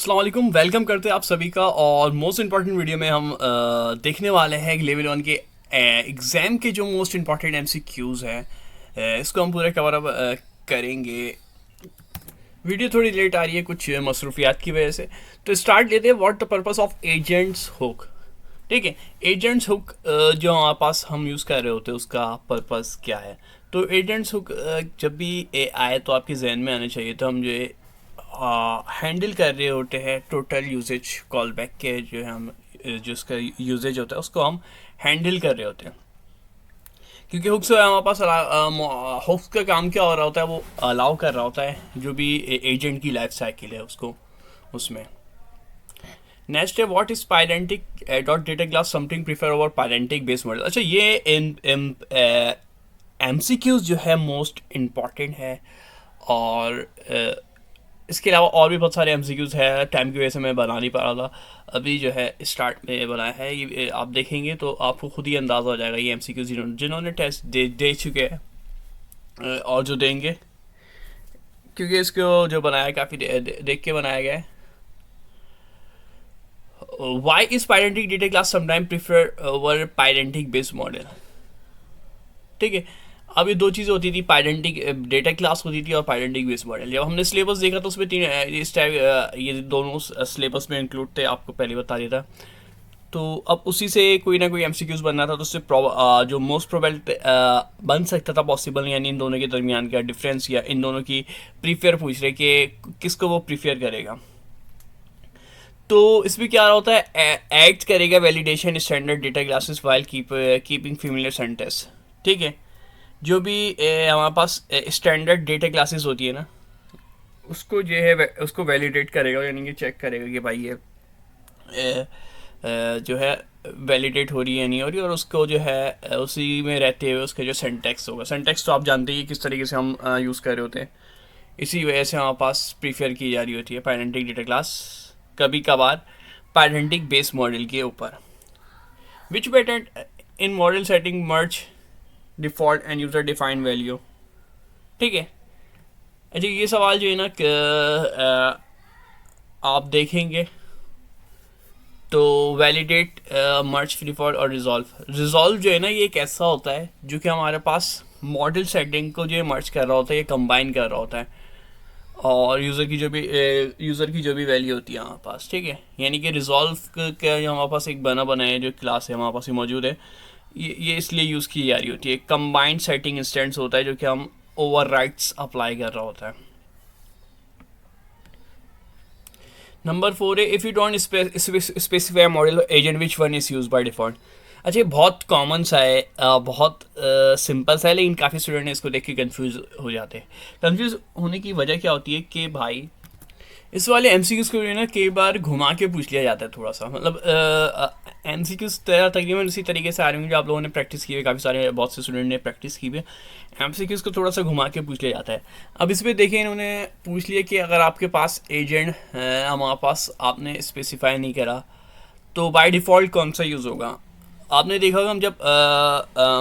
अस्सलाम वालेकुम, वेलकम करते हैं आप सभी का। और मोस्ट इम्पॉर्टेंट वीडियो में हम देखने वाले हैं लेवल 1 के एग्ज़ाम के जो मोस्ट इम्पॉर्टेंट एमसीक्यूज़ हैं। इसको हम पूरा कवर अप करेंगे। वीडियो थोड़ी लेट आ रही है कुछ मसरूफियात की वजह से। तो स्टार्ट लेते हैं, what the purpose of agents hook. ठीक है, एजेंट्स हुक जो हमारे पास हम यूज़ कर रहे होते हैं उसका पर्पस क्या है। तो एजेंट्स हुक जब भी ए आए तो आपके जहन में आने चाहिए। तो हम जो है हैंडल कर रहे होते हैं टोटल यूजेज कॉल बैक के जो है हम जो उसका यूजेज होता है उसको हम हैंडल कर रहे होते हैं। क्योंकि हुक्स हमारे पास हुक्स का काम क्या हो रहा होता है, वो अलाउ कर रहा होता है जो भी एजेंट की लाइफ साइकिल है उसको उसमें। नेक्स्ट है what is Pydantic dot data class something prefer over Pydantic base model. अच्छा, ये एम सी क्यूज जो है मोस्ट इम्पॉर्टेंट है। और इसके अलावा और भी बहुत सारे एम सी क्यूज है, टाइम की वजह से मैं बना नहीं पा रहा था। अभी जो है स्टार्ट में बनाया है, ये आप देखेंगे तो आपको खुद ही अंदाज़ा हो जाएगा। ये एम सी क्यूज जिन्होंने टेस्ट दे चुके हैं और जो देंगे, क्योंकि इसको जो बनाया है काफ़ी देख के बनाया गया है। Why is Pydantic data class sometime prefer over Pydantic based model. ठीक है, अब ये दो चीज़ें होती थी, पायरेंटिक डेटा क्लास होती थी और पायरेंटिक बेस मॉडल। जब हमने सिलेबस देखा तो उसमें तीन इस टाइप ये दोनों सिलेबस में इंक्लूड थे, आपको पहले बता दिया था। तो अब उसी से कोई ना कोई एमसीक्यूज बनना था, तो उससे जो मोस्ट प्रोबेबल बन सकता था पॉसिबल, यानी इन दोनों के दरमियान का डिफरेंस या इन दोनों की प्रीफेयर पूछ रहे कि किसको वो प्रीफेयर करेगा। तो इसमें क्या होता है, एक्ट करेगा validation standard data classes while keeping familiar sentence. ठीक है, जो भी हमारे पास स्टैंडर्ड डेटा क्लासेस होती है ना, उसको जो है उसको वैलिडेट करेगा, यानी कि चेक करेगा कि भाई ये जो है वैलिडेट हो रही है नहीं हो रही, और उसको जो है उसी में रहते हुए उसका जो सेंटेक्स होगा। सेंटेक्स तो आप जानते ही किस तरीके से हम यूज़ कर रहे होते हैं। इसी वजह से हमारे पास प्रीफेयर की जा रही होती है पायरेंटिक डेटा क्लास, कभी कभार पायरेंटिक बेस मॉडल के ऊपर। Which patent in model setting merge default and user defined value. ठीक है, अच्छा ये सवाल जो है ना आप देखेंगे तो वैलिडेट मर्ज डिफ़ॉल्ट और रिजॉल्व जो है ना, ये एक ऐसा होता है जो कि हमारे पास मॉडल सेटिंग को जो मर्ज कर रहा होता है, ये कंबाइन कर रहा होता है और यूज़र की जो भी वैल्यू होती है हमारे पास। ठीक है, यानी कि रिजॉल्व का जो हमारे पास एक बना है जो क्लास है हमारे पास ही मौजूद है, ये इसलिए यूज़ की जा रही होती है। कंबाइंड सेटिंग इंस्टेंस होता है जो कि हम ओवर राइट्स अप्लाई कर रहा होता है। नंबर 4 है if you don't specify model agent which one is use by default. अच्छा, ये बहुत कॉमन सा है, बहुत सिंपल सा है, लेकिन काफ़ी स्टूडेंट इसको देख के कन्फ्यूज़ हो जाते हैं। कन्फ्यूज़ होने की वजह क्या होती है कि भाई इस वाले एमसीक्यूज़ को ना कई बार घुमा के पूछ लिया जाता है थोड़ा सा। मतलब एमसीक्यूज़ तकरीबन उसी तरीके से आ रही होंगे जो आप लोगों ने प्रैक्टिस की है, काफ़ी सारे बहुत से स्टूडेंट ने प्रैक्टिस की है। एमसीक्यूज़ को थोड़ा सा घुमा के पूछ लिया जाता है। अब इस पर देखिए, इन्होंने पूछ लिया कि अगर आपके पास एजेंट है हमारे पास, आपने स्पेसिफाई नहीं करा, तो बाय डिफ़ॉल्ट कौन सा यूज़ होगा। आपने देखा होगा हम जब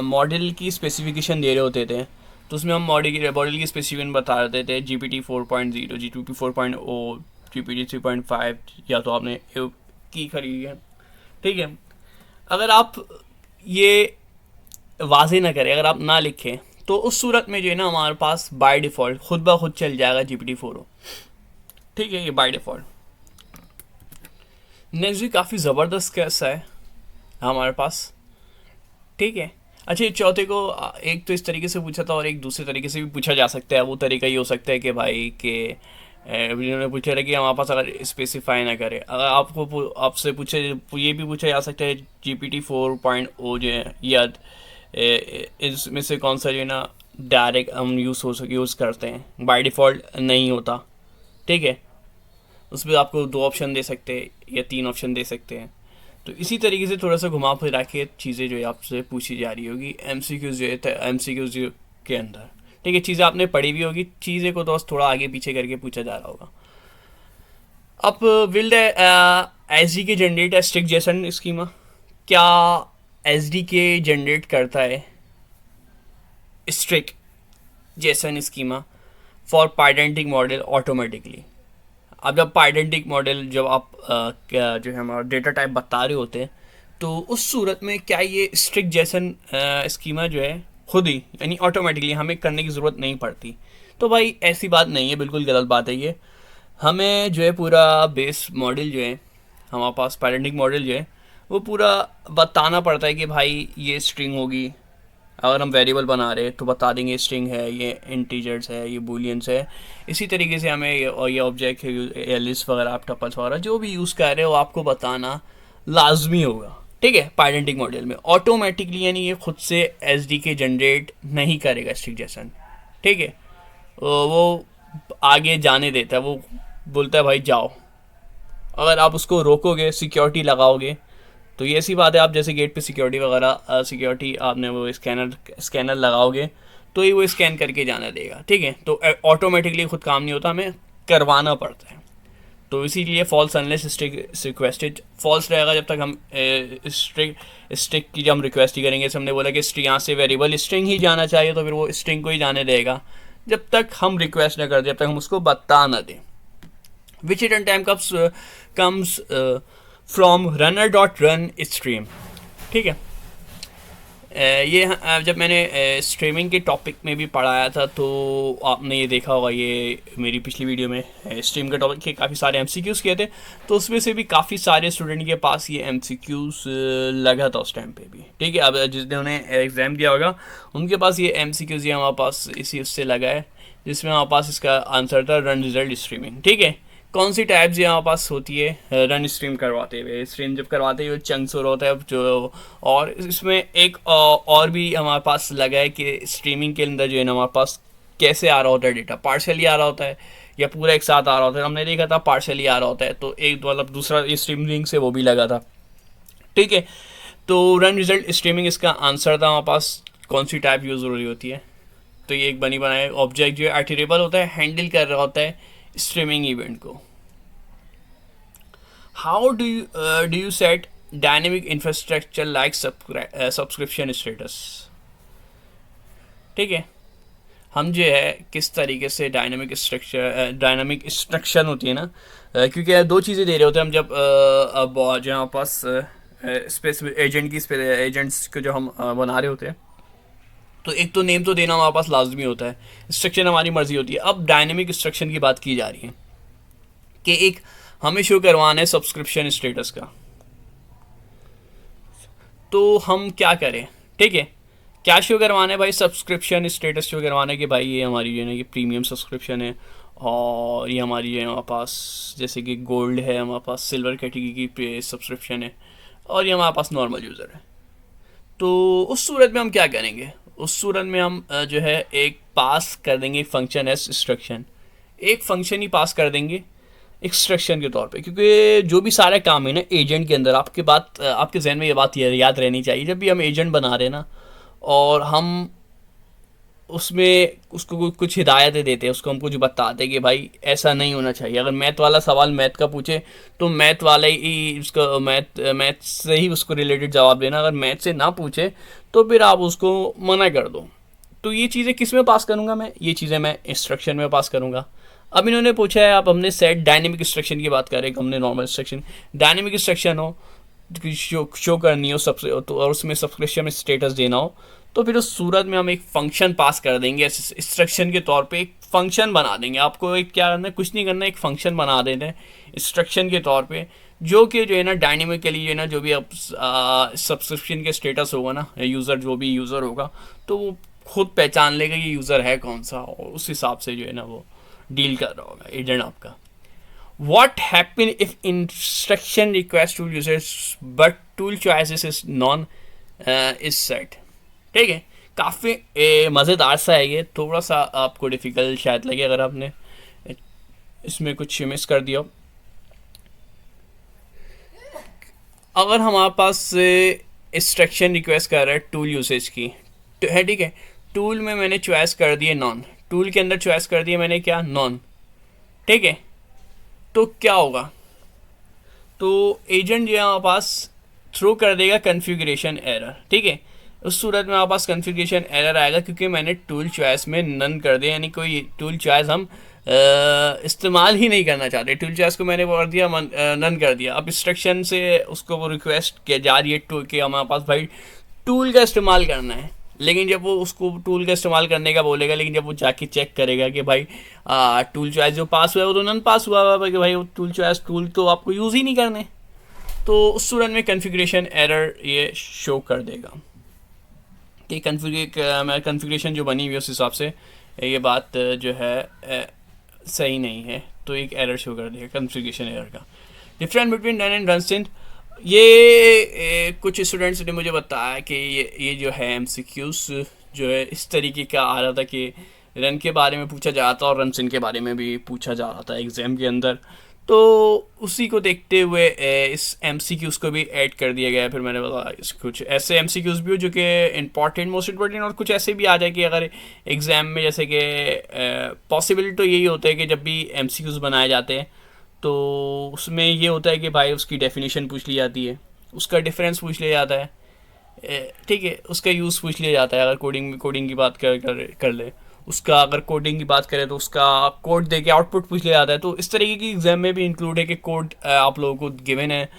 मॉडल की स्पेसिफिकेशन दे रहे होते थे तो उसमें हम मॉडल की स्पेसिफिकेशन बता रहे थे GPT 4.0, GTP 4.0, GPT 3.5, या तो आपने की खरीदी है। ठीक है, अगर आप ये वाजे ना करें, अगर आप ना लिखें, तो उस सूरत में जो है ना हमारे पास बाय डिफ़ॉल्ट खुद ब खुद चल जाएगा GPT 4। ठीक है, ये बाय डिफ़ॉल्ट। नेक्स्ट भी काफ़ी ज़बरदस्त केस है हमारे पास। ठीक है, अच्छा ये चौथे को एक तो इस तरीके से पूछा था और एक दूसरे तरीके से भी पूछा जा सकता है। वो तरीका ये हो सकता है कि भाई के उन्होंने पूछा था कि हमारे पास अगर स्पेसिफाई ना करे, अगर आपसे पूछे ये भी पूछा जा सकता है GPT 4.0 जो है या इसमें से कौन सा जो है ना डायरेक्ट हम यूज़ करते हैं, बाय डिफ़ॉल्ट नहीं होता। ठीक है, उसमें आपको दो ऑप्शन दे सकते हैं या तीन ऑप्शन दे सकते हैं। तो इसी तरीके से थोड़ा सा घुमा फिरा के चीज़ें जो है आपसे पूछी जा रही होगी एमसीक्यूज जो है एमसीक्यूज के अंदर। ठीक है, चीज़ें आपने पढ़ी भी होगी, चीज़ें को तो थोड़ा आगे पीछे करके पूछा जा रहा होगा। अब will S D K generate strict JSON schema. क्या एस डी के जनरेट करता है strict JSON schema for Pydantic model automatically. अब जब पाइडेंटिक मॉडल जब आप क्या जो है हमारा डेटा टाइप बता रहे होते हैं, तो उस सूरत में क्या ये स्ट्रिक्ट जेसन स्कीमा जो है खुद ही यानी ऑटोमेटिकली हमें करने की ज़रूरत नहीं पड़ती? तो भाई ऐसी बात नहीं है, बिल्कुल गलत बात है ये। हमें जो है पूरा बेस मॉडल जो है हमारे पास पैरेंटिंग मॉडल जो है वो पूरा बताना पड़ता है कि भाई ये स्ट्रिंग होगी। अगर हम वेरिएबल बना रहे हैं तो बता देंगे स्ट्रिंग है, ये इंटीजर्स है, ये बूलियंस है। इसी तरीके से हमें ये ऑब्जेक्ट है या लिस्ट वगैरह, आप टपल्स वगैरह जो भी यूज़ कर रहे हो आपको बताना लाजमी होगा। ठीक है, पैरेंटिंग मॉडल में ऑटोमेटिकली यानी ये खुद से एसडीके जनरेट नहीं करेगा स्ट्रिंग जैसन। ठीक है, वो आगे जाने देता है, वो बोलता है भाई जाओ। अगर आप उसको रोकोगे, सिक्योरिटी लगाओगे, तो ये ऐसी बात है, आप जैसे गेट पे सिक्योरिटी वगैरह सिक्योरिटी आपने वो स्कैनर लगाओगे तो ही वो स्कैन करके जाना देगा। ठीक है, तो ऑटोमेटिकली खुद काम नहीं होता, हमें करवाना पड़ता है। तो इसीलिए false unless strict requested false रहेगा जब तक हम स्ट्रिक की जब हम रिक्वेस्ट ही करेंगे। जैसे हमने बोला कि यहाँ से वेरिएबल स्ट्रिंग ही जाना चाहिए, तो फिर वो स्ट्रिंग को ही जाने देगा जब तक हम रिक्वेस्ट न कर दें, जब तक हम उसको बता ना दें। Which return time comes from runner dot run stream. ठीक है, ये जब मैंने स्ट्रीमिंग के टॉपिक में भी पढ़ाया था तो आपने ये देखा होगा, ये मेरी पिछली वीडियो में स्ट्रीम के टॉपिक के काफ़ी सारे एमसीक्यूज़ किए थे, तो उसमें से भी काफ़ी सारे स्टूडेंट के पास ये एमसीक्यूज़ लगा था उस टाइम पे भी। ठीक है, अब जिन्होंने एग्ज़ाम दिया होगा उनके पास ये एमसीक्यूज़ ये हमारे पास इसी उससे लगा है, जिसमें हमारे पास इसका आंसर था रन रिजल्ट स्ट्रीमिंग। ठीक है, कौन सी टाइप्स यहाँ पास होती है रन स्ट्रीम करवाते हुए? स्ट्रीम जब करवाते हुए चंक्स हो रहा होता है जो, और इसमें एक और भी हमारे पास लगा है कि स्ट्रीमिंग के अंदर जो है ना हमारे पास कैसे आ रहा होता है डेटा, पार्शली आ रहा होता है या पूरा एक साथ आ रहा होता है। हमने देखा था पार्शली आ रहा होता है, तो एक मतलब दूसरा स्ट्रीमिंग से वो भी लगा था। ठीक है, तो रन रिजल्ट स्ट्रीमिंग इसका आंसर था हमारे पास। कौन सी टाइप यूज़ हो रही होती है? तो ये एक बनी बनाए ऑब्जेक्ट जो है आइटरेबल होता है, हैंडल कर रहा होता है स्ट्रीमिंग इवेंट को। How do you set dynamic infrastructure like subscription status? ठीक है, हम जो है किस तरीके से डायनेमिक इंस्ट्रक्शन होती है ना, क्योंकि दो चीज़ें दे रहे होते हैं हम जब अब जो हमारे पास स्पेसिफिक एजेंट्स को जो हम बना रहे होते हैं, तो एक तो नेम तो देना हमारे पास लाजमी होता है, इंस्ट्रक्शन हमारी मर्जी होती है। अब डायनेमिक इंस्ट्रक्शन की बात की जा रही है कि एक हमें शो करवाना है सब्सक्रिप्शन स्टेटस का, तो हम क्या करें? ठीक है, क्या शो करवाना है भाई? सब्सक्रिप्शन स्टेटस शो करवाना है कि भाई ये हमारी जो है ना ये प्रीमियम सब्सक्रिप्शन है, और ये हमारी जो है हमारे पास जैसे कि गोल्ड है, हमारे पास सिल्वर कैटेगरी की सब्सक्रिप्शन है, और ये हमारे पास नॉर्मल यूज़र है। तो उस सूरत में हम क्या करेंगे? उस सूरत में हम जो है एक पास कर देंगे फंक्शन एस इंस्ट्रक्शन, एक फंक्शन ही पास कर देंगे इंस्ट्रक्शन के तौर पे, क्योंकि जो भी सारे काम है ना एजेंट के अंदर, आपके जहन में ये बात याद रहनी चाहिए, जब भी हम एजेंट बना रहे हैं ना और हम उसमें उसको कुछ हिदायतें देते हैं, उसको हम कुछ बताते हैं कि भाई ऐसा नहीं होना चाहिए। अगर मैथ वाला सवाल मैथ का पूछे तो मैथ वाला ही उसको मैथ से ही उसको रिलेटेड जवाब देना, अगर मैथ से ना पूछे तो फिर आप उसको मना कर दो। तो ये चीज़ें किस में पास करूँगा मैं? ये चीज़ें मैं इंस्ट्रक्शन में पास करूँगा। अब इन्होंने पूछा है, आप हमने सेट डायनेमिक इंस्ट्रक्शन की बात करें, हमने नॉर्मल इंस्ट्रक्शन, डायनेमिक इंस्ट्रक्शन हो शो करनी हो सबसे, तो और उसमें सब्सक्रिप्शन में स्टेटस देना हो, तो फिर उस सूरत में हम एक फंक्शन पास कर देंगे इंस्ट्रक्शन के तौर पे, एक फंक्शन बना देंगे। आपको एक क्या करना है, कुछ नहीं करना, एक फंक्शन बना देना है इंस्ट्रक्शन के तौर पे, जो कि जो है ना डायनेमिकली जो है ना जो भी अब सब्सक्रिप्शन के स्टेटस होगा ना, यूज़र जो भी यूज़र होगा तो वो खुद पहचान लेगा ये यूज़र है कौन सा, और उस हिसाब से जो है ना वो डील कर रहा होगा एजेंट आपका। What happen if instruction request tool users but tool choices is non is set? ठीक है, काफ़ी मज़ेदार सा है ये, थोड़ा सा आपको डिफ़िकल्ट शायद लगे अगर आपने इसमें कुछ मिस कर दिया। अगर हमारे पास इंस्ट्रक्शन रिक्वेस्ट कर रहा है टूल यूसेज की तो है, ठीक है, टूल में मैंने चॉइस कर दिए नॉन, टूल के अंदर चॉइस कर दिया मैंने क्या, नॉन। ठीक है, तो क्या होगा? तो एजेंट जो है हमारे पास थ्रो कर देगा कन्फिगरेशन एरर। ठीक है, उस सूरत में हमारे पास कन्फिगरेशन एरर आएगा क्योंकि मैंने टूल चॉइस में नन कर दिया, यानी कोई टूल चॉइस हम इस्तेमाल ही नहीं करना चाहते। टूल चॉइस को मैंने वो कर दिया, नन कर दिया। अब इंस्ट्रक्शन से उसको वो रिक्वेस्ट किया जा रही है टूल कि हमारे पास भाई टूल का इस्तेमाल करना है। लेकिन जब वो उसको टूल का इस्तेमाल करने का बोलेगा, लेकिन जब वो जाके चेक करेगा कि भाई टूल चॉइस जो पास हुआ है वो तो नन पास हुआ है कि भाई वो टूल चॉइस टूल तो आपको यूज़ ही नहीं करने, तो उस सूरत में कन्फिग्रेशन एरर ये शो कर देगा कि कन्फिग्रेशन जो बनी हुई है उस हिसाब से ये बात जो है सही नहीं है, तो एक एरर शो कर देगा कन्फिग्रेशन एरर का। Difference between run and run synth, ये कुछ स्टूडेंट्स ने मुझे बताया कि ये जो है एमसीक्यूज जो है इस तरीके का आ रहा था कि रन के बारे में पूछा जा रहा था और रन सिंथ के बारे में भी पूछा जा रहा था एग्ज़ाम के अंदर। तो उसी को देखते हुए इस एमसीक्यूज़ को भी ऐड कर दिया गया है। फिर मैंने बोला इस कुछ ऐसे एमसीक्यूज़ भी हो जो कि इंपॉर्टेंट, मोस्ट इंपॉर्टेंट, और कुछ ऐसे भी आ जाए कि अगर एग्ज़ाम में जैसे कि पॉसिबिलिटी तो यही होता है कि जब भी एमसीक्यूज़ बनाए जाते हैं तो उसमें ये होता है कि भाई उसकी डेफिनेशन पूछ ली जाती है, उसका डिफरेंस पूछ लिया जाता है, ठीक है, उसका यूज़ पूछ लिया जाता है। अगर कोडिंग की बात कर ले, उसका अगर कोडिंग की बात करें तो उसका कोड दे के आउटपुट पूछ लिया जाता है। तो इस तरीके की एग्जाम में भी इंक्लूड है कि कोड आप लोगों को गिवन है,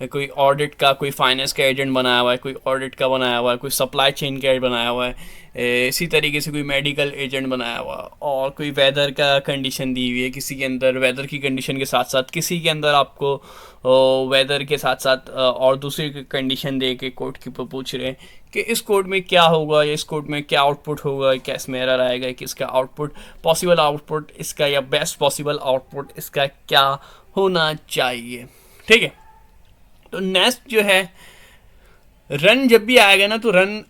कोई ऑडिट का, कोई फाइनेंस का एजेंट बनाया हुआ है, कोई ऑडिट का बनाया हुआ है, कोई सप्लाई चेन का बनाया हुआ है, इसी तरीके से कोई मेडिकल एजेंट बनाया हुआ है, और कोई वेदर का कंडीशन दी हुई है, किसी के अंदर वेदर की कंडीशन के साथ साथ किसी के अंदर आपको वेदर के साथ साथ और दूसरी कंडीशन दे के कोड की पूछ रहे हैं कि इस कोड में क्या होगा, या इस कोड में क्या आउटपुट होगा, क्या इसमें एरर आएगा, कि इसका आउटपुट पॉसिबल आउटपुट इसका या बेस्ट पॉसिबल आउटपुट इसका क्या होना चाहिए। ठीक है, तो नेक्स्ट जो है रन जब भी आएगा ना तो रन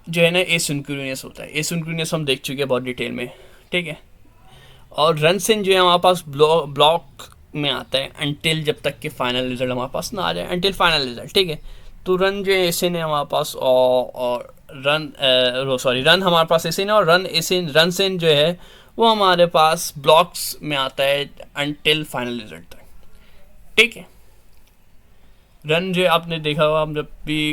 जो है ना एसिंक्रोनस होता है। एसिंक्रोनस हम देख चुके हैं बहुत डिटेल में, ठीक है। और रन सिन जो है हमारे पास ब्लॉक में आता है अनटिल जब तक कि फाइनल रिजल्ट हमारे पास ना आ जाए, अनटिल फाइनल रिजल्ट, ठीक है। तो रन जो है एसिन है हमारे पास, और रन हमारे पास एसिन है, और रन सिन जो है वो हमारे पास ब्लॉक्स में आता है अनटिल फाइनल रिजल्ट तक, ठीक है। रन जो आपने देखा होगा, हम जब भी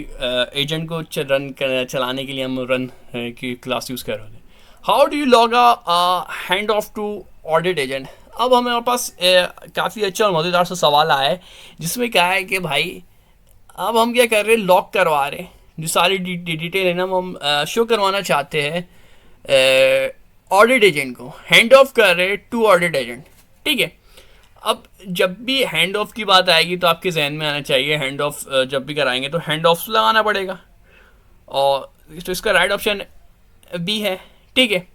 एजेंट को चलाने के लिए हम रन की क्लास यूज़ कर रहे हैं। How do you log a hand off to audit agent. अब हमारे पास काफ़ी अच्छा और मज़ेदार सा सवाल आया है जिसमें क्या है कि भाई अब हम क्या कर रहे हैं, लॉक करवा रहे हैं जो सारी डिटेल है ना हम शो करवाना चाहते हैं ऑडिट एजेंट को, हैंड ऑफ कर रहे हैं टू ऑडिट एजेंट, ठीक है। अब जब भी हैंड ऑफ की बात आएगी तो आपके जहन में आना चाहिए हैंड ऑफ जब भी कराएंगे तो हैंड ऑफ लगाना पड़ेगा, और तो इसका राइट ऑप्शन बी है, ठीक है।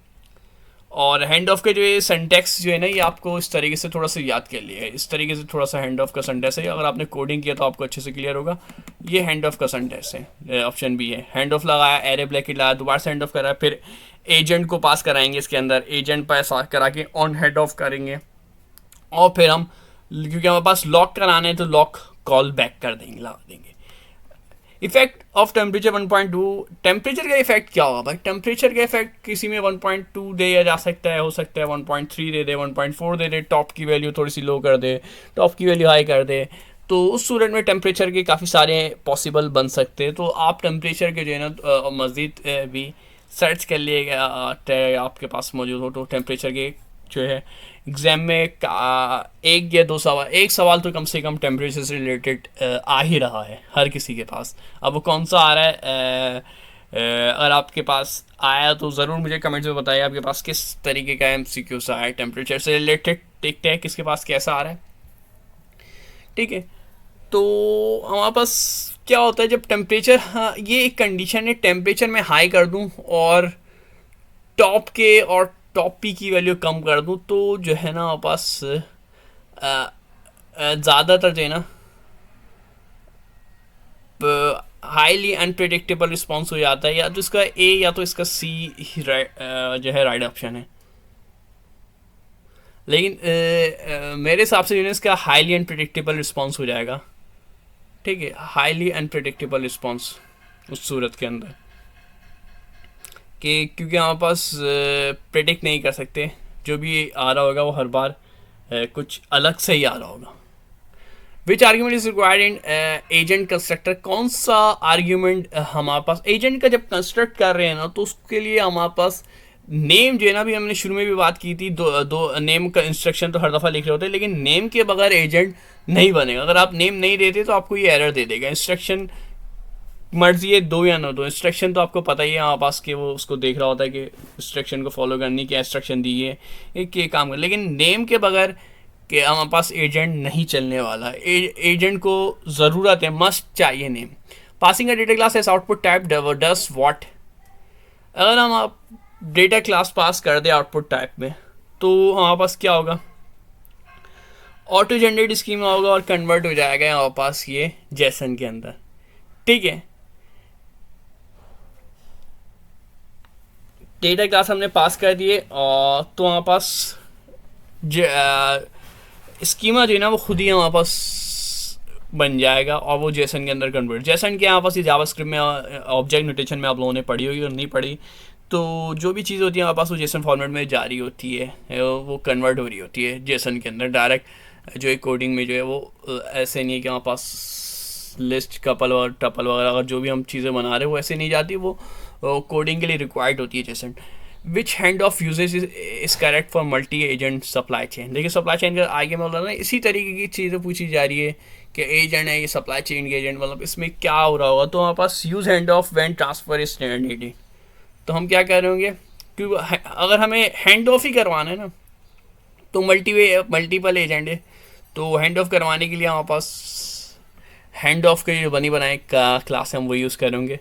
और हैंड ऑफ के जो ये सेंटेक्स जो है ना ये आपको इस तरीके से थोड़ा सा याद कर लिया है, इस तरीके से थोड़ा सा हैंड ऑफ का सेंटेंस है। अगर आपने कोडिंग किया तो आपको अच्छे से क्लियर होगा। ये हैंड ऑफ का सेंटेंस है, ऑप्शन बी है। हैंड ऑफ लगाया, एरे ब्लैकेट लगाया, दोबारा से हैंड ऑफ कराया, फिर एजेंट को पास कराएंगे इसके अंदर, एजेंट पास करा के ऑन हेड ऑफ करेंगे, और फिर हम क्योंकि हमारे पास लॉक कराना है तो लॉक कॉल बैक कर देंगे, लगा देंगे। इफेक्ट ऑफ टेम्परेचर 1.2, टेम्परेचर का इफेक्ट क्या होगा भाई। टेम्परेचर का इफेक्ट किसी में 1.2 दिया जा सकता है, हो सकता है 1.3 दे दे, 1.4 दे दे, टॉप की वैल्यू थोड़ी सी लो कर दे, टॉप की वैल्यू हाई कर दे। तो उस सूरत में टेम्परेचर के काफ़ी सारे पॉसिबल बन सकते हैं। तो आप टेम्परेचर के जो है ना मज़ीद भी सर्च कर लिएगा, आपके पास मौजूद हो तो टेम्परेचर के जो है एग्ज़ाम में एक या दो सवाल, एक सवाल तो कम से कम टेम्परेचर से रिलेटेड आ ही रहा है हर किसी के पास। अब वो कौन सा आ रहा है, अगर आपके पास आया तो ज़रूर मुझे कमेंट्स में बताइए आपके पास किस तरीके का एमसीक्यू सा है टेम्परेचर से रिलेटेड। देखते हैं किसके पास कैसा आ रहा है, ठीक है। तो हमारे पास क्या होता है जब टेम्परेचर, हाँ ये एक कंडीशन है, टेम्परेचर मैं हाई कर दूँ और टॉप के और टॉप पी की वैल्यू कम कर दूँ तो जो है ना हमारे पास ज़्यादातर जो है ना हाईली अनप्रेडिक्टेबल रिस्पॉन्स हो जाता है, या तो इसका ए या तो इसका सी जो है राइट ऑप्शन है। लेकिन मेरे हिसाब से जो है इसका हाईली अनप्रेडिक्टेबल रिस्पॉन्स हो जाएगा, ठीक है, हाईली अनप्रेडिक्टेबल रिस्पॉन्स उस सूरत के अंदर कि क्योंकि हमारे पास प्रेडिक्ट नहीं कर सकते, जो भी आ रहा होगा वो हर बार कुछ अलग से ही आ रहा होगा। Which argument is required in agent constructor, कौन सा आर्ग्यूमेंट हमारे पास एजेंट का जब कंस्ट्रक्ट कर रहे हैं ना तो उसके लिए हमारे पास नेम जो है ना, अभी हमने शुरू में भी बात की थी, दो दो नेम का इंस्ट्रक्शन तो हर दफ़ा लिख रहे होते हैं, लेकिन नेम के बगैर एजेंट नहीं बनेगा। अगर आप नेम नहीं देते तो आपको ये एरर दे देगा। इंस्ट्रक्शन मर्जी है दो या ना दो, इंस्ट्रक्शन तो आपको पता ही है हमारे पास के वो उसको देख रहा होता है कि इंस्ट्रक्शन को फॉलो करनी, क्या इंस्ट्रक्शन दी है, एक ये काम कर। लेकिन नेम के बगैर कि हमारे पास एजेंट नहीं चलने वाला। एजेंट को ज़रूरत है, मस्ट चाहिए name. Passing a data class as output type does what. अगर हम आप डेटा क्लास पास कर दे आउटपुट टाइप में, तो हमारे पास क्या होगा, ऑटो जनरेट स्कीमा होगा और कन्वर्ट हो जाएगा हमारे पास ये जेसन के अंदर। ठीक है, डेटा क्लास हमने पास कर दिए और तो हमारे पास स्कीमा जो है ना वो खुद ही हमारे पास बन जाएगा और वो जेसन के अंदर कन्वर्ट। जेसन के हमारे पास ये जावास्क्रिप्ट में ऑब्जेक्ट नोटेशन में आप लोगों ने पढ़ी होगी और नहीं पढ़ी, तो जो भी चीज़ होती है हमारे पास वो जेसन फॉर्मेट में जारी होती है, वो कन्वर्ट हो रही होती है जेसन के अंदर डायरेक्ट। जो है कोडिंग में जो है वो ऐसे नहीं है कि हमारे पास लिस्ट कपल और टपल वगैरह अगर जो भी हम चीज़ें बना रहे हैं वो ऐसे नहीं जाती, वो कोडिंग के लिए रिक्वायर्ड होती है Jason. Which hand of uses is correct for multi agent supply chain. देखिए सप्लाई चेन का आगे मैं बोल रहा था, इसी तरीके की चीज़ें पूछी जा रही है कि एजेंट है ये सप्लाई चेन के एजेंट, मतलब इसमें क्या हो रहा होगा। तो हमारे पास use hand off when transfer is needed. तो हम क्या कह रहे होंगे, क्योंकि अगर हमें हैंड ऑफ ही करवाना है ना, तो मल्टीपल एजेंट है, तो हैंड ऑफ करवाने के लिए हमारे पास हैंड ऑफ के जो बनी बनाए का क्लास है हम वो यूज़ करेंगे।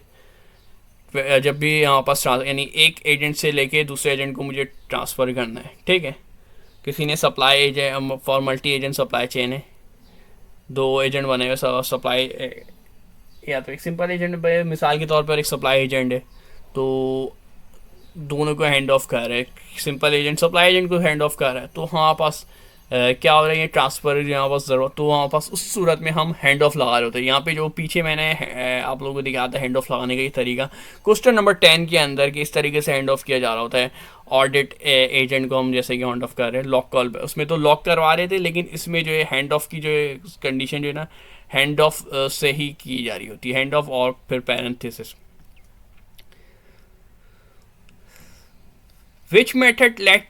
जब भी हमारे पास यानी एक एजेंट से लेके दूसरे एजेंट को मुझे ट्रांसफ़र करना है, ठीक है। किसी ने supply agent for multi agent supply chain है, दो एजेंट बने हुए सप्लाई, या तो एक सिंपल एजेंट मिसाल के तौर पर एक सप्लाई एजेंट है, तो दोनों को हैंड ऑफ कर रहे हैं। सिंपल एजेंट सप्लाई एजेंट को हैंड ऑफ कर रहा है, तो हमारे पास क्या हो रहा है, ये ट्रांसफ़र यहाँ पास ज़रूरत, तो वहाँ पास उस सूरत में हम हैंड ऑफ लगा रहे होते हैं। यहाँ पे जो पीछे मैंने आप लोगों को दिखाया था हैंड ऑफ लगाने का ये तरीका, क्वेश्चन नंबर 10 के अंदर कि इस तरीके से हैंड ऑफ किया जा रहा होता है। ऑडिट एजेंट को हम जैसे कि हैंड ऑफ कर रहे हैं लॉक कॉल पे, उसमें तो लॉक करवा रहे थे, लेकिन इसमें जो है हैंड ऑफ की जो है कंडीशन जो है ना हैंड ऑफ से ही की जा रही होती है, हैंड ऑफ और फिर parenthesis. Which method let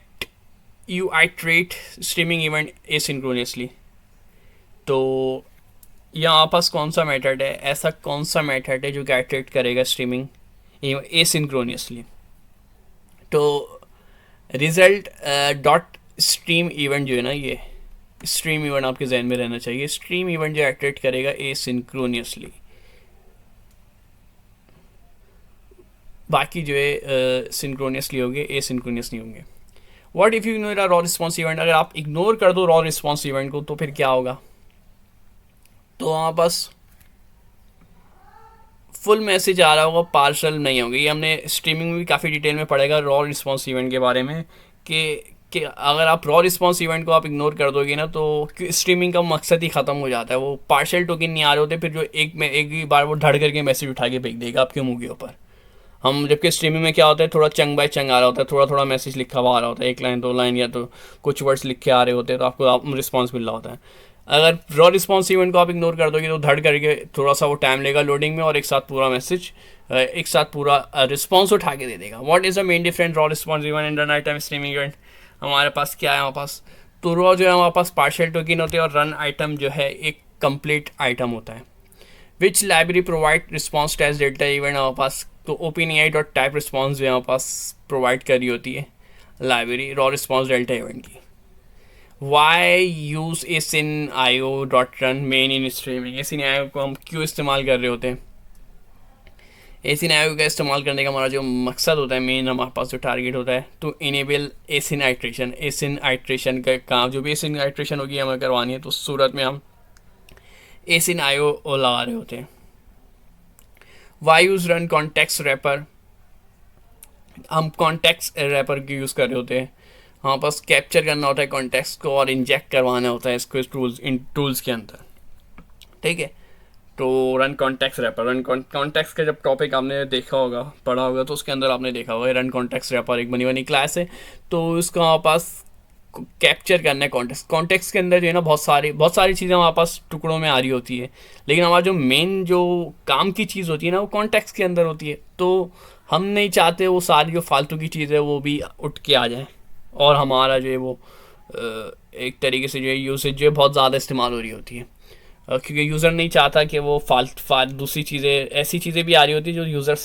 you iterate streaming event asynchronously. तो यहाँ पास कौन सा मेथड है, ऐसा कौन सा मेथड है जो कि आइट्रेट करेगा स्ट्रीमिंग एसिंक्रोनियसली। तो रिजल्ट डॉट स्ट्रीम इवेंट जो है ना, ये स्ट्रीम इवेंट आपके जहन में रहना चाहिए। स्ट्रीम इवेंट जो एक्टिवेट करेगा एसिंक्रोनियसली, बाकी जो है सिंक्रोनियसली होंगे, एसिंक्रोनियस नहीं होंगे। What if you ignore a raw response event. अगर आप इग्नोर कर दो रॉ रिस्पॉन्स इवेंट को तो फिर क्या होगा, तो वहाँ पास फुल मैसेज आ रहा होगा, पार्शल नहीं होंगे। ये हमने स्ट्रीमिंग में भी काफ़ी डिटेल में पढ़ेगा रॉ रिस्पॉन्स इवेंट के बारे में कि अगर आप रॉ रिस्पॉन्स इवेंट को आप इग्नोर कर दोगे ना, तो स्ट्रीमिंग का मकसद ही ख़त्म हो जाता है। वो पार्शल टोकन नहीं आ रहे होते, फिर जो एक ही बार वो धड़ करके मैसेज उठा के फेंक देगा आपके मुँह के ऊपर। हम जबकि स्ट्रीमिंग में क्या होता है, थोड़ा चंग बाय चंग आ रहा होता है, थोड़ा थोड़ा मैसेज लिखा हुआ आ रहा होता है, एक लाइन दो लाइन या तो कुछ वर्ड्स लिख के आ रहे होते हैं, तो आपको रिस्पॉन्स मिल रहा होता है। अगर रॉ रिस्पॉन्स इवेंट को आप इग्नोर कर दोगे तो धड़ करके थोड़ा सा वो टाइम लेगा लोडिंग में, और एक साथ पूरा मैसेज एक साथ पूरा रिस्पॉन्स उठा के दे देगा। What is the main difference raw response event and night time streaming event. हमारे पास क्या है, हमारे पास तो रॉ जो है हमारे पास पार्शियल टोकन होते हैं और रन आइटम जो है एक कंप्लीट आइटम होता है। Which library provide response text delta event. हमारे पास तो OpenAI.type रिस्पॉन्स जो हमारे पास प्रोवाइड करी होती है library raw response delta event की। वाई यूज़ asynio.run मेन इन स्ट्रीमिंग। asynio को हम क्यों इस्तेमाल कर रहे होते हैं, asynio का इस्तेमाल करने का हमारा जो मकसद होता है, मेन हमारे पास जो टारगेट होता है, तो इनेबल एसिन आइट्रेशन का काम, जो भी एसिन आइट्रेशन होगी हमें करवानी है, तो उस सूरत में हम asynio लगा रहे होते हैं। Why use run context wrapper. हम कॉन्टेक्स्ट रैपर की यूज़ कर रहे होते हैं, हमारे पास कैप्चर करना होता है कॉन्टेक्स्ट को और इंजेक्ट करवाना होता है इसको इन टूल्स के अंदर, ठीक है। तो run context wrapper, run context का जब टॉपिक आपने देखा होगा, पढ़ा होगा, तो उसके अंदर आपने देखा होगा रन कॉन्टेक्स्ट रैपर एक बनी बनी क्लास है। तो उसका हमारे पास कैप्चर करना है कॉन्टेक्स्ट के अंदर जो है ना बहुत सारी चीज़ें हमारे पास टुकड़ों में आ रही होती है, लेकिन हमारा जो मेन जो काम की चीज़ होती है ना वो कॉन्टेक्स्ट के अंदर होती है। तो हम नहीं चाहते वो सारी जो फालतू की चीज़ है वो भी उठ के आ जाए, और हमारा जो है वो एक तरीके से जो है यूसेज जो है बहुत ज़्यादा इस्तेमाल हो रही होती है। क्योंकि यूज़र नहीं चाहता कि वो दूसरी चीज़ें, ऐसी चीज़ें भी आ रही होती है जो यूज़र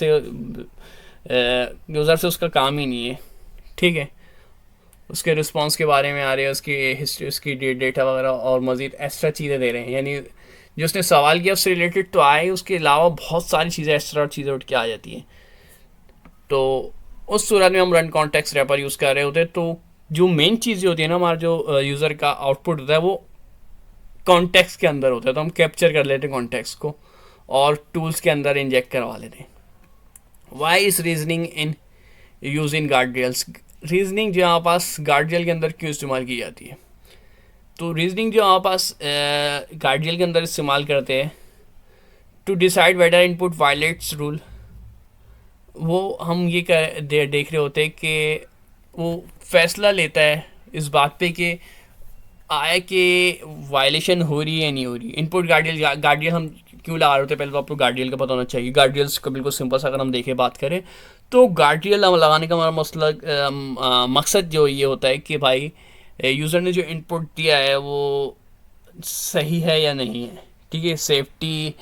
से उसका काम ही नहीं है, ठीक है। उसके रिस्पॉन्स के बारे में आ रहे हैं, उसकी हिस्ट्री, उसकी डेटा वगैरह, और मज़ीद एक्स्ट्रा चीज़ें दे रहे हैं। यानी जो उसने सवाल किया उससे रिलेटेड तो आए, उसके अलावा बहुत सारी चीज़ें एक्स्ट्रा चीज़ें उठ के आ जाती हैं। तो उस सूरत में हम रन कॉन्टेक्स्ट रैपर यूज़ कर रहे होते हैं। तो जो मेन चीज़ होती है ना, हमारा जो यूज़र का आउटपुट होता है वो कॉन्टेक्स्ट के अंदर होता है। तो हम कैप्चर कर लेते हैं कॉन्टेक्स्ट को और टूल्स के अंदर इंजेक्ट करवा लेते हैं। Why is reasoning in use in guardrails? Reasoning जो हमारे पास गार्डियल के अंदर क्यों इस्तेमाल की जाती है? तो रीजनिंग जो हमारे पास गार्डियल के अंदर इस्तेमाल करते हैं to decide whether input violates rule. वो हम ये देख रहे होते हैं कि वो फैसला लेता है इस बात पे कि आया कि वायलेशन हो रही है या नहीं हो रही। इनपुट गार्डियल हम क्यों लगा रहे होते हैं? पहले तो आपको गार्डियल का पता होना चाहिए। गार्डियल्स का बिल्कुल सिंपल सा अगर हम देखें, बात करें तो गार्डियल लगाने का हमारा मकसद जो ये होता है कि भाई यूज़र ने जो इनपुट दिया है वो सही है या नहीं है, ठीक है। सेफ्टी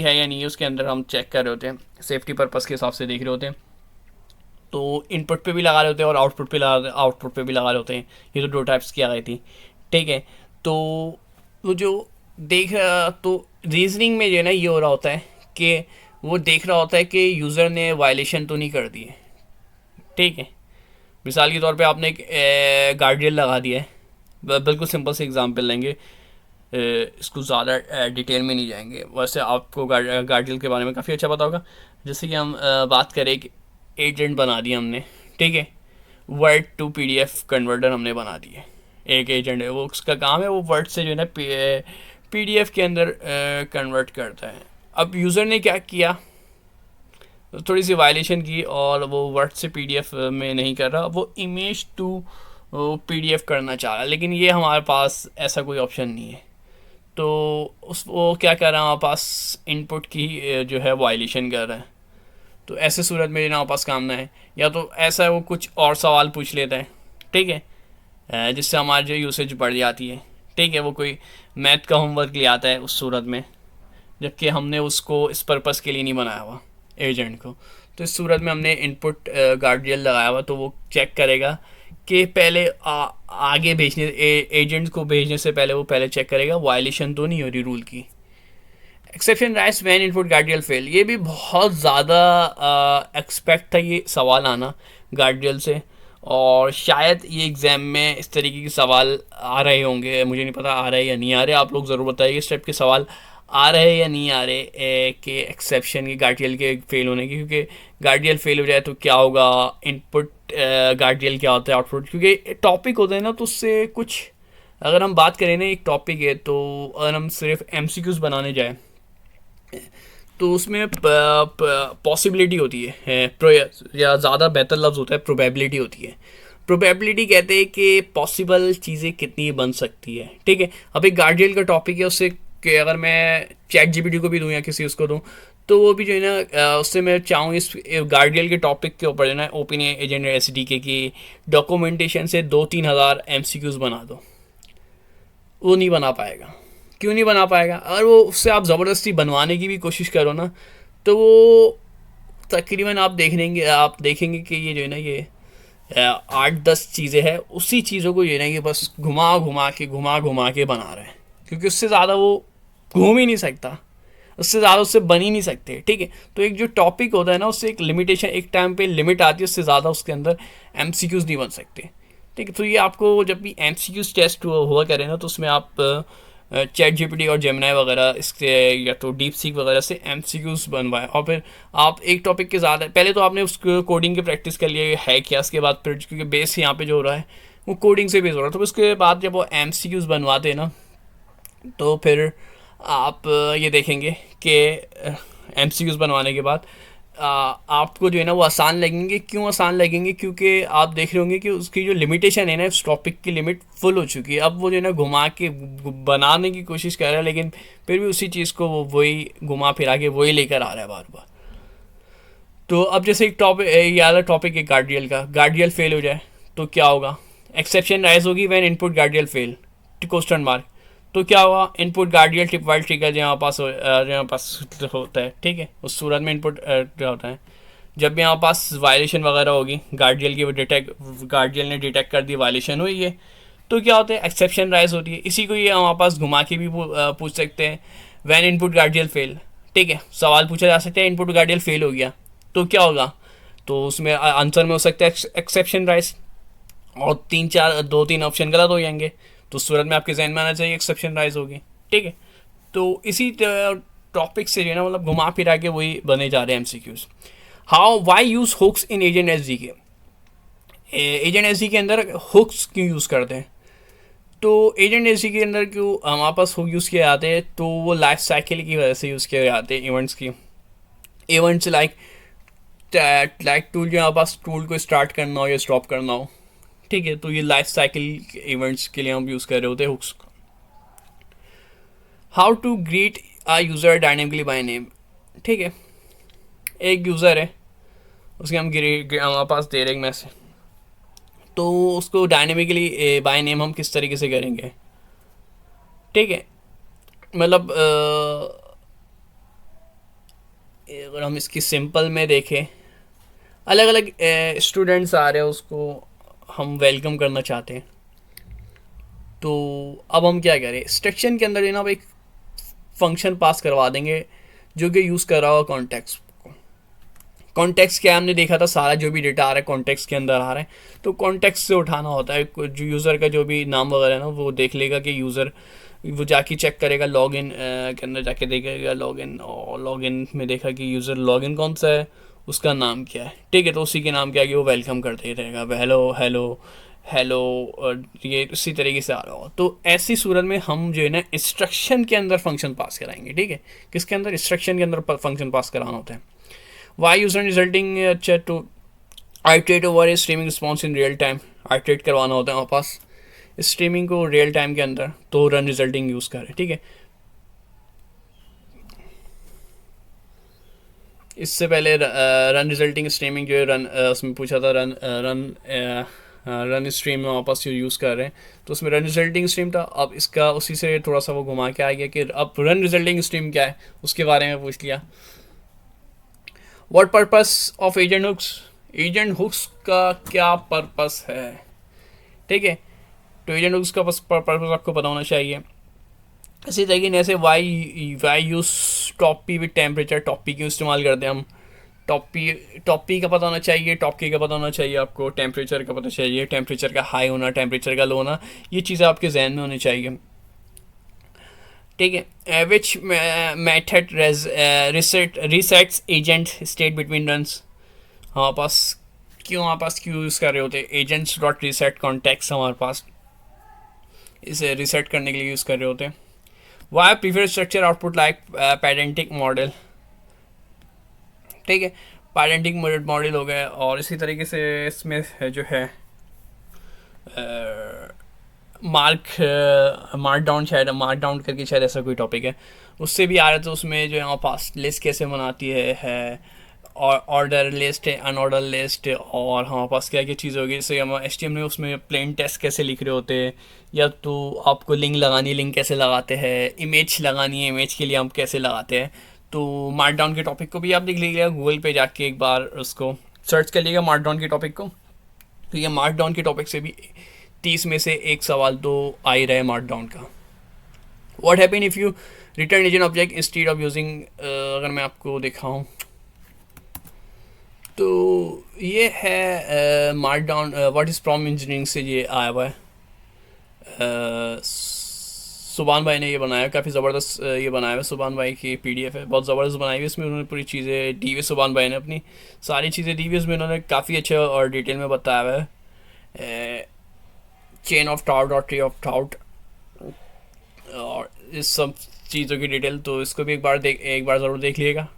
है या नहीं है, उसके अंदर हम चेक कर रहे होते हैं, सेफ्टी पर्पज़ के हिसाब से देख रहे होते हैं। तो इनपुट पे भी लगा रहे होते हैं और आउटपुट पे भी लगा रहे होते हैं। ये तो दो टाइप्स की आ गई थी, ठीक है। तो वो जो तो रीजनिंग में जो है ना ये हो रहा होता है कि वो देख रहा होता है कि यूज़र ने वायलेशन तो नहीं कर दी है, ठीक है। मिसाल के तौर पे आपने एक गार्डियन लगा दिया है, बिल्कुल सिंपल से एग्जांपल लेंगे, इसको ज़्यादा डिटेल में नहीं जाएंगे। वैसे आपको गार्डियन के बारे में काफ़ी अच्छा पता होगा। जैसे कि हम बात करें कि एजेंट बना दिया हमने, ठीक है। वर्ड टू पीडीएफ कन्वर्टर हमने बना दिया। एक एजेंट है, वो उसका काम है वो वर्ड से जो है ना पीडीएफ के अंदर कन्वर्ट करता है। अब यूज़र ने क्या किया, थोड़ी सी वायलेशन की और वो वर्ड से पीडीएफ में नहीं कर रहा, वो इमेज टू पीडीएफ करना चाह रहा। लेकिन ये हमारे पास ऐसा कोई ऑप्शन नहीं है। तो वो क्या कर रहा है, हमारे पास इनपुट की जो है वायलेशन कर रहा है। तो ऐसे सूरत में हमारे पास काम ना है, या तो ऐसा है वो कुछ और सवाल पूछ लेता है, ठीक है, जिससे हमारी जो यूसेज बढ़ जाती है, ठीक है। वो कोई मैथ का होमवर्क ले आता है उस सूरत में, जबकि हमने उसको इस पर्पज़ के लिए नहीं बनाया हुआ एजेंट को। तो इस सूरत में हमने इनपुट गार्डियन लगाया हुआ, तो वो चेक करेगा कि पहले आगे भेजने एजेंट को भेजने से पहले वो पहले चेक करेगा वायलेशन तो नहीं हो रही रूल की। Exception raises when input guardrail fail, ये भी बहुत ज़्यादा एक्सपेक्ट था ये सवाल आना गार्डियल से, और शायद ये एग्ज़ाम में इस तरीके के सवाल आ रहे होंगे। मुझे नहीं पता आ रहे या नहीं आ रहे, आप लोग ज़रूर बताइए इस टाइप के सवाल आ रहे या नहीं आ रहे कि एक्सेप्शन की गार्डियल के फेल होने की। क्योंकि गार्डियल फेल हो जाए तो क्या होगा, इनपुट गार्डियल क्या होता है, आउटपुट, क्योंकि टॉपिक होता है ना, तो उससे कुछ अगर हम बात करें ना, एक टॉपिक है, तो अगर हम सिर्फ एमसीक्यूज़ बनाने जाए तो उसमें पॉसिबिलिटी होती है या ज़्यादा बेहतर लफ्ज़ होता है प्रोबेबिलिटी होती है। प्रोबेबिलिटी कहते हैं कि पॉसिबल चीज़ें कितनी बन सकती है, ठीक है। अब एक गार्डियल का टॉपिक है, उससे कि अगर मैं चैट जीपीटी को भी दूँ या किसी उसको दूँ, तो वो भी जो है ना उससे मैं चाहूँ इस गार्डियल के टॉपिक के ऊपर जो है ना ओपन एजेंट एसडीके की डॉक्यूमेंटेशन से 2-3 हज़ार एमसीक्यूज़ बना दो, वो नहीं बना पाएगा। क्यों नहीं बना पाएगा? अगर वो उससे आप ज़बरदस्ती बनवाने की भी कोशिश करो ना, तो वो तकरीबन आप देखेंगे कि ये जो है ना ये 8-10 चीज़ें हैं, उसी चीज़ों को जो है ना ये बस घुमा घुमा के बना रहे हैं, क्योंकि उससे ज़्यादा वो घूम ही नहीं सकता, उससे ज़्यादा उससे बन ही नहीं सकते, ठीक है। तो एक जो टॉपिक होता है ना, उससे एक लिमिटेशन, एक टाइम पे लिमिट आती है, उससे ज़्यादा उसके अंदर एमसीक्यूज़ नहीं बन सकते, ठीक है। तो ये आपको जब भी एमसीक्यूज़ टेस्ट हुआ करें ना, तो उसमें आप चैट जीपीटी और जेमिनाई वगैरह इसके या तो डीप सीक वगैरह से एमसीक्यूज़ बनवाएं, और फिर आप एक टॉपिक के ज़्यादा पहले तो आपने उस कोडिंग की प्रैक्टिस कर लिया है क्या, उसके बाद फिर क्योंकि बेस यहाँ पे जो हो रहा है वो कोडिंग से बेस हो रहा है, तो उसके बाद जब वो एमसीक्यूज़ बनवाते हैं ना, तो फिर आप ये देखेंगे कि एमसीक्यूज़ बनवाने के बाद आपको जो है ना वो आसान लगेंगे। क्यों आसान लगेंगे? क्योंकि आप देख रहे होंगे कि उसकी जो लिमिटेशन है ना, उस टॉपिक की लिमिट फुल हो चुकी है। अब वो जो है ना घुमा के बनाने की कोशिश कर रहा है, लेकिन फिर भी उसी चीज़ को वो वही घुमा फिरा के वही लेकर आ रहा है बार बार। तो अब जैसे एक टॉपिक, ये वाला टॉपिक है गार्डियल का, गार्डियल फेल हो जाए तो क्या होगा, एक्सेप्शन राइज होगी when input guardrail fail, question mark. तो क्या हुआ, input guardrail tripwire trigger जहाँ पास यहाँ पास होता है, ठीक है, उस सूरत में इनपुट होता है। जब यहाँ पास वायलेशन वगैरह होगी, गार्डियल की गार्डियल ने डिटेक्ट कर दी वायलेशन हुई है, तो क्या होता है, एक्सेप्शन राइज होती है। इसी को ये हमारे पास घुमा के भी पूछ सकते हैं, व्हेन इनपुट गार्डियल फेल, ठीक है, सवाल पूछा जा सकता है इनपुट गार्डियल फेल हो गया तो क्या होगा, तो उसमें आंसर में हो सकता है एक्सेप्शन राइज, और 2-3 ऑप्शन गलत हो जाएंगे, तो उस सूरत में आपके जहन में आना चाहिए एक्सेप्शन राइज होगी, ठीक है। तो इसी टॉपिक से जो है ना, मतलब घुमा फिरा के वही बने जा रहे हैं MCQs. How why use hooks in agent SDK, agent SDK अंदर हुक्स क्यों यूज़ करते हैं, तो एजेंट एसडी के अंदर क्यों हमारे पास हुक यूज़ किए जाते हैं, तो वो लाइफ साइकिल की वजह से यूज़ किए जाते हैं इवेंट्स की। इवेंट्स लाइक टूल, जो हमारे पास टूल को स्टार्ट करना हो या स्टॉप करना हो, ठीक है, तो ये लाइफ साइकिल इवेंट्स के लिए हम यूज़ कर रहे होते हैं हुक्स को। How to greet a user dynamically by name, ठीक है, एक यूज़र है, उसके हम हमारे पास दे रहे हैं मैसेज, तो उसको डायनेमिकली बाय नेम हम किस तरीके से करेंगे, ठीक है, मतलब अगर हम इसकी सिंपल में देखें, अलग अलग स्टूडेंट्स आ रहे हैं, उसको हम वेलकम करना चाहते हैं, तो अब हम क्या करें, इंस्ट्रक्शन के अंदर ना एक फंक्शन पास करवा देंगे जो कि यूज़ कर रहा होगा कॉन्टेक्स्ट को। कॉन्टेक्स्ट क्या हमने देखा था, सारा जो भी डेटा आ रहा है कॉन्टेक्स्ट के अंदर आ रहा है, तो कॉन्टेक्स्ट से उठाना होता है, जो यूज़र का जो भी नाम वगैरह है ना, वो देख लेगा कि यूज़र, वो जाके चेक करेगा लॉगिन के अंदर जाके देखेगा लॉगिन, और लॉगिन में देखा कि यूज़र लॉगिन कौन सा है, उसका नाम क्या है, ठीक है, तो उसी के नाम के आगे वो वेलकम करते ही रहेगा, हेलो हेलो हेलो, और ये इसी तरीके से आ रहा होगा। तो ऐसी सूरत में हम जो है ना इंस्ट्रक्शन के अंदर फंक्शन पास कराएंगे, ठीक है, किसके अंदर, इंस्ट्रक्शन के अंदर फंक्शन पास कराना होता है। वाई यूजर रिजल्टिंग अच्छा to iterate over a streaming response in real time, iterate करवाना होता है हमारे पास स्ट्रीमिंग को रियल टाइम के अंदर, तो रन रिजल्टिंग यूज़ करें, ठीक है। इससे पहले रन रिजल्टिंग स्ट्रीमिंग जो है रन, उसमें पूछा था रन स्ट्रीम में वापस जो यूज़ कर रहे हैं, तो उसमें रन रिजल्टिंग स्ट्रीम था, अब इसका उसी से थोड़ा सा वो घुमा के आ गया कि अब रन रिजल्टिंग स्ट्रीम क्या है, उसके बारे में पूछ लिया। What purpose of agent hooks, agent hooks का क्या पर्पस है, ठीक है, तो एजेंट हुक्स का पर्पस आपको पता होना चाहिए। इसी तरीके से जैसे why use top P with temperature, top P क्यों इस्तेमाल करते हैं हम, टॉप पी का पता होना चाहिए, टॉप के का पता होना चाहिए आपको, टेम्परेचर का पता चाहिए, टेम्परेचर का हाई होना, टेम्परेचर का लो होना, ये चीज़ें आपके जहन में होनी चाहिए, ठीक है। Which method receipts agent state between runs, हमारे पास क्यों यूज़ कर रहे होते हैं, एजेंट्स डॉट रिसेट कॉन्टेक्ट्स हमारे पास इसे रिसेट करने के लिए यूज़ कर रहे होते हैं। Why prefer structure output like Pydantic model, ठीक है, पैरेंटिक मॉडल हो गया, और इसी तरीके से इसमें जो है मार्क डाउन, शायद मार्क डाउन करके शायद ऐसा कोई टॉपिक है, उससे भी आ रहा था, तो उसमें जो है हमारे पास लिस्ट कैसे बनाती है और ऑर्डर लिस्ट है, अनऑर्डर लिस्ट, और हमारे पास क्या क्या चीज़ होगी, जैसे हम HTML में उसमें प्लेन टेक्स्ट कैसे लिख रहे होते हैं, या तो आपको लिंक लगानी है, लिंक कैसे लगाते हैं, इमेज लगानी है, इमेज के लिए हम कैसे लगाते हैं। तो मार्कडाउन के टॉपिक को भी आप देख लीजिएगा, गूगल पे जाके एक बार उसको सर्च कर लीजिएगा मार्कडाउन के टॉपिक को, तो ये मार्कडाउन के टॉपिक से भी 30 में से एक सवाल तो आ ही रहे मार्कडाउन का। What happen if you return agent object instead of using, अगर मैं आपको दिखाऊँ तो ये है markdown, what is prompt engineering से ये आया हुआ है, सुबान भाई ने ये बनाया, काफ़ी ज़बरदस्त ये बनाया है, सुबान भाई की PDF है, बहुत ज़बरदस्त बनाई हुई, इसमें उन्होंने पूरी चीज़ें दी हुई, सुबान भाई ने अपनी सारी चीज़ें दी हुई, इसमें उन्होंने काफ़ी अच्छे और डिटेल में बताया हुआ है, चेन ऑफ टाउट और ट्री ऑफ टाउट, और इस सब चीज़ों की डिटेल, तो इसको भी एक बार ज़रूर देख लीजिएगा,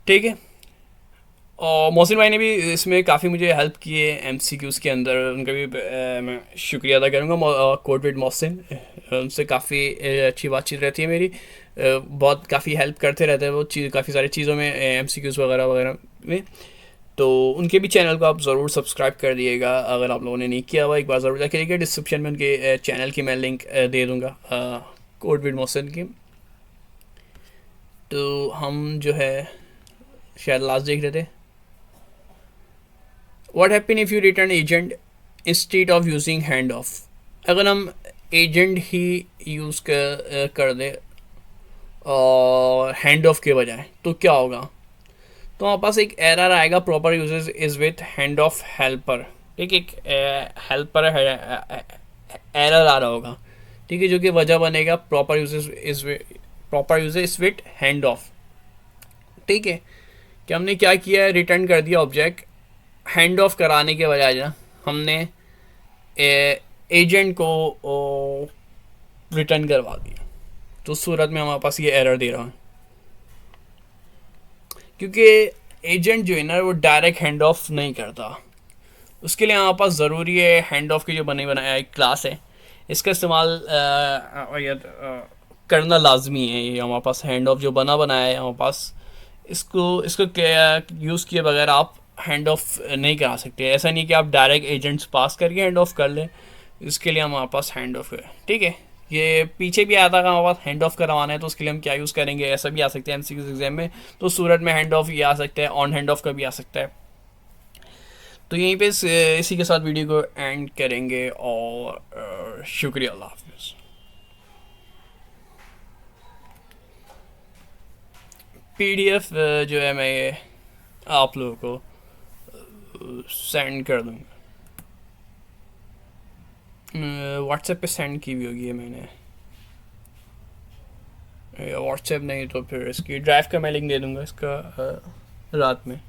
ठीक है। और मोहसिन भाई ने भी इसमें काफ़ी मुझे हेल्प की है एमसीक्यूज़ के अंदर, उनका भी मैं शुक्रिया अदा करूँगा। कोड विद मोहसिन, उनसे काफ़ी अच्छी बातचीत रहती है मेरी, बहुत काफ़ी हेल्प करते रहते हैं वो चीज़ काफ़ी सारी चीज़ों में, एमसीक्यूज़ वगैरह वगैरह में। तो उनके भी चैनल को आप ज़रूर सब्सक्राइब कर दिएगा, अगर आप लोगों ने नहीं किया हुआ एक बार ज़रूर जाके देखिए। डिस्क्रिप्शन में उनके चैनल की मैं लिंक दे दूँगा, कोड विद मोहसिन की। तो हम जो है शायद लास्ट देख रहे थे, what happen if you return agent instead of using hand of. अगर हम एजेंट ही यूज़ कर दे और हैंड ऑफ के बजाय, तो क्या होगा? तो हमारे पास एक एरर आएगा, proper usage is with hand off helper. ठीक है, एक हेल्पर एरर आ रहा होगा, ठीक है, जो कि वजह बनेगा proper usage with hand off. ठीक है, कि हमने क्या किया है, रिटर्न कर दिया ऑब्जेक्ट, हैंड ऑफ कराने के बजाय ना हमने एजेंट को रिटर्न करवा दिया। तो उस सूरत में हमारे पास ये एरर दे रहा है, क्योंकि एजेंट जो है ना वो डायरेक्ट हैंड ऑफ नहीं करता। उसके लिए हमारे पास ज़रूरी है हैंड ऑफ की जो बने बनाया एक क्लास है, इसका इस्तेमाल करना लाजमी है। ये हमारे पास हैंड ऑफ जो बना बनाया है हमारे पास, इसको इसको यूज़ किए बगैर आप हैंड ऑफ नहीं करा सकते। ऐसा नहीं कि आप डायरेक्ट एजेंट्स पास करके हैंड ऑफ कर लें, इसके लिए हमारे पास हैंड ऑफ है। ठीक है, ये पीछे भी आता था हमारे पास हैंड ऑफ करवाना है, तो उसके लिए हम क्या यूज़ करेंगे, ऐसा भी आ सकता है एमसीक्यू एग्जाम में। तो सूरत में हैंड ऑफ ये आ सकता है, ऑन हैंड ऑफ का भी आ सकता है। तो यहीं पे इसी के साथ वीडियो को एंड करेंगे, और शुक्रिया, अल्लाह हाफिज़। पीडीएफ जो है मैं ये आप लोगों को सेंड कर दूँगा, व्हाट्सएप पे सेंड की भी होगी है मैंने, व्हाट्सएप नहीं तो फिर इसकी ड्राइव का मैं लिंक दे दूँगा इसका रात में।